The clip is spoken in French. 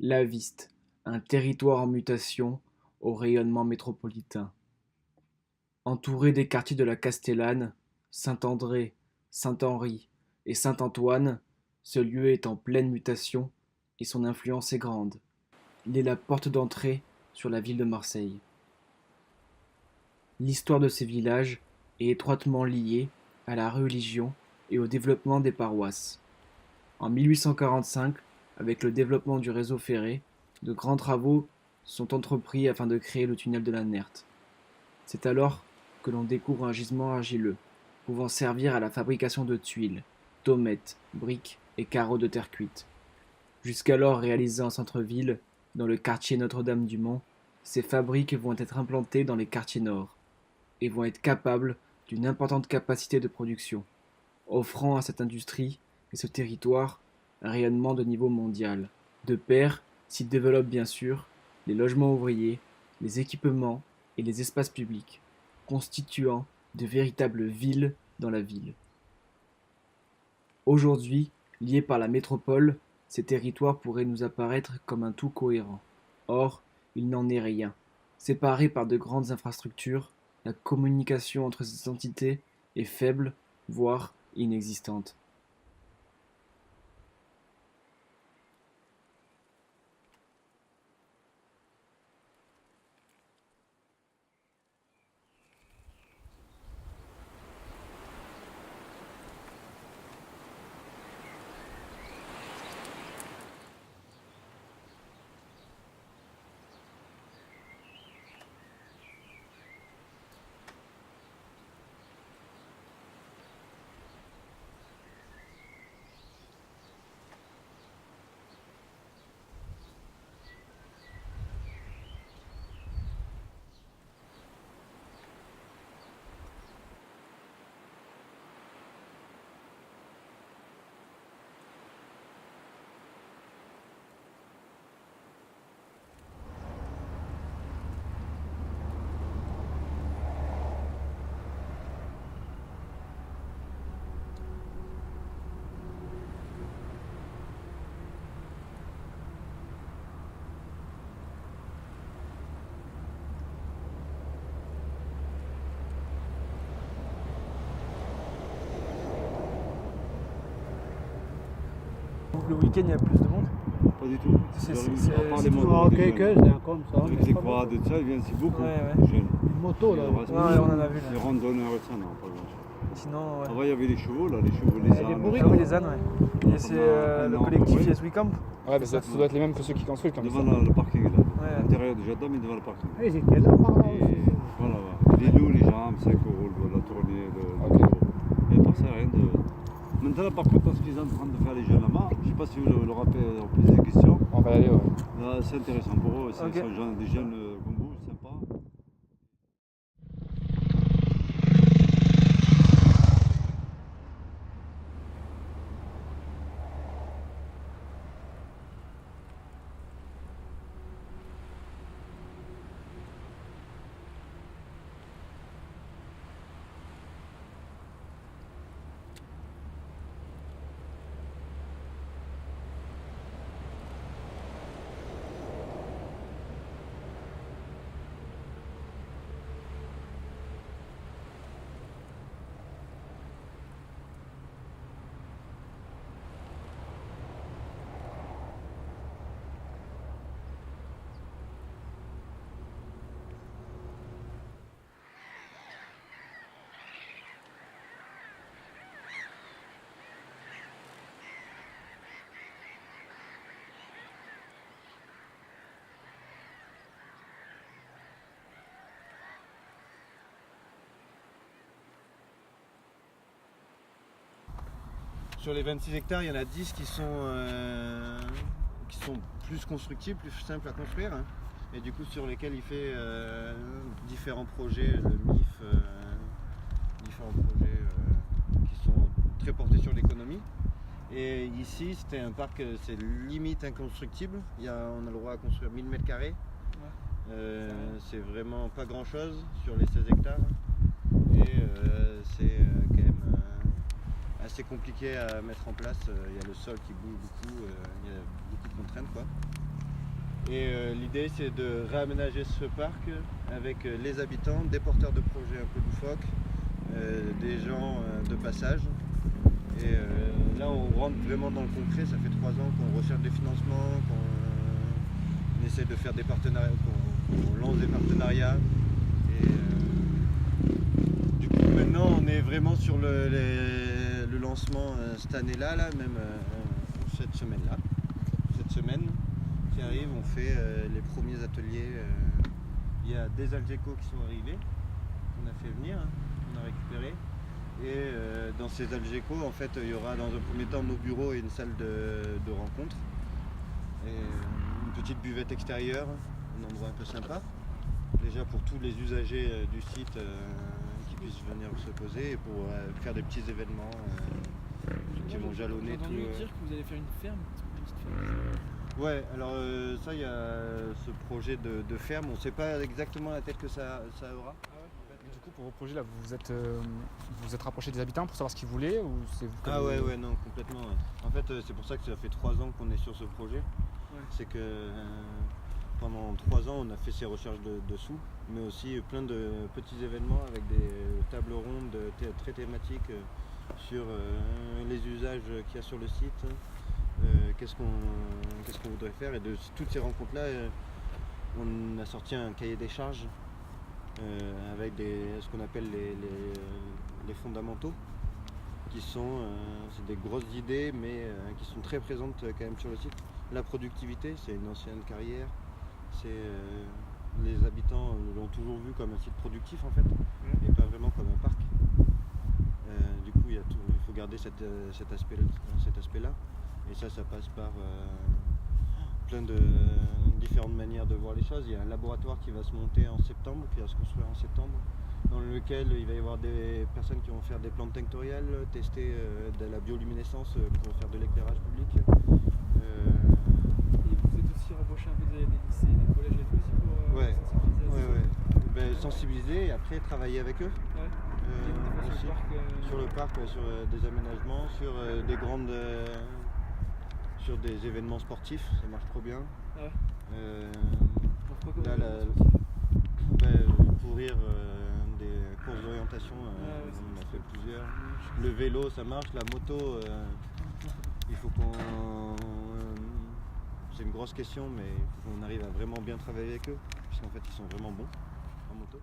Laviste, un territoire en mutation au rayonnement métropolitain. Entouré des quartiers de la Castellane, Saint-André, Saint-Henri et Saint-Antoine, ce lieu est en pleine mutation et son influence est grande. Il est la porte d'entrée sur la ville de Marseille. L'histoire de ces villages est étroitement liée à la religion et au développement des paroisses. En 1845, avec le développement du réseau ferré, de grands travaux sont entrepris afin de créer le tunnel de la Nerte. C'est alors que l'on découvre un gisement argileux, pouvant servir à la fabrication de tuiles, d'ommettes, briques et carreaux de terre cuite. Jusqu'alors réalisées en centre-ville, dans le quartier Notre-Dame-du-Mont, ces fabriques vont être implantées dans les quartiers nord et vont être capables d'une importante capacité de production, offrant à cette industrie et ce territoire un rayonnement de niveau mondial. De pair, s'y développent bien sûr les logements ouvriers, les équipements et les espaces publics, constituant de véritables villes dans la ville. Aujourd'hui, liés par la métropole, ces territoires pourraient nous apparaître comme un tout cohérent. Or, il n'en est rien. Séparés par de grandes infrastructures, la communication entre ces entités est faible, voire inexistante. Le week-end, il y a plus de monde. Pas du tout. À part les motos. Quelques-uns comme ça. Avec les quads et tout ça, ils viennent, c'est beaucoup. Ouais, ouais. Jeunes. Une moto là. Et le reste, Ouais, on en a vu, là. Les randonneurs et ça, non, pas grand-chose. Sinon, ouais. Avant, il y avait les chevaux, là, les chevaux, les ânes. Ah oui, les ânes, ouais. Et c'est le collectif Yes We Camp. Ouais, bah ça doit être les mêmes que ceux qui construisent comme Devant ça. le parking, là. Ouais. À l'intérieur déjà dedans, mais devant le parking. Ils étaient là par là Et aussi. voilà, voilà. Les loups, les jambes, 5 euros, la tournée, Ok. Et par ça, rien de. Maintenant, par contre, ce qu'ils sont en train de faire les jeunes là-bas, je sais pas si vous le rappelez, on pose des questions. On va y aller, ouais. Là, c'est intéressant pour eux, c'est Ok. des jeunes comme vous, sympas. Sur les 26 hectares, il y en a 10 qui sont plus constructibles, plus simples à construire, hein, et du coup sur lesquels il fait différents projets, le MIF, différents projets qui sont très portés sur l'économie. Et ici, c'était un parc, c'est limite inconstructible. On a le droit à construire 1000 mètres carrés. C'est vraiment pas grand chose sur les 16 hectares. Et c'est quand même assez compliqué à mettre en place. Il y a le sol qui bouge beaucoup, il y a beaucoup de contraintes, quoi. Et l'idée c'est de réaménager ce parc avec les habitants, des porteurs de projets un peu loufoques, des gens de passage. Et là on rentre vraiment dans le concret, ça fait 3 ans qu'on recherche des financements, qu'on essaie de faire des partenariats, qu'on lance des partenariats. Et du coup maintenant on est vraiment sur le lancement cette année-là, même cette semaine-là. Cette semaine qui arrive, on fait les premiers ateliers. Il y a des Algeco qui sont arrivés, qu'on a fait venir, on a récupéré. Et dans ces Algeco, en fait, il y aura dans un premier temps nos bureaux et une salle de rencontre. Et une petite buvette extérieure, un endroit un peu sympa. Déjà pour tous les usagers du site qui puissent venir se poser et pour faire des petits événements qui vont jalonner tout. J'ai entendu dire que vous allez faire une ferme, une petite ferme. Ouais, alors ça, il y a ce projet de ferme. On ne sait pas exactement la tête que ça aura. Du coup, pour vos projets là, vous êtes rapproché des habitants pour savoir ce qu'ils voulaient ou c'est vous Ah ouais, non, complètement. Ouais. En fait, c'est pour ça que ça fait 3 ans qu'on est sur ce projet. Ouais. C'est que pendant 3 ans, on a fait ces recherches de sous, mais aussi plein de petits événements avec des tables rondes très thématiques sur les usages qu'il y a sur le site. Qu'est-ce qu'on voudrait faire, et de toutes ces rencontres là on a sorti un cahier des charges avec ce qu'on appelle les fondamentaux qui sont c'est des grosses idées mais qui sont très présentes quand même sur le site. La productivité, c'est une ancienne carrière, les habitants l'ont toujours vu comme un site productif en fait et pas vraiment comme un parc. Du coup il faut garder cet aspect là. Et ça passe par plein de différentes manières de voir les choses. Il y a un laboratoire qui va se monter en septembre, qui va se construire en septembre, dans lequel il va y avoir des personnes qui vont faire des plantes tinctoriales, tester de la bioluminescence pour faire de l'éclairage public. Et vous êtes aussi embauché un peu des lycées, des collèges et tout aussi pour Ouais. sensibiliser à ça. Sensibiliser et après travailler avec eux. Ouais. Et Aussi. Sur le parc, sur des aménagements, sur des grandes. Sur des événements sportifs, ça marche trop bien. Ouais. Pourquoi Là, courir des courses d'orientation, on a fait plusieurs. Le vélo, ça marche. La moto, il faut qu'on. C'est une grosse question, mais il faut qu'on arrive à vraiment bien travailler avec eux, puisqu'en fait, ils sont vraiment bons en moto.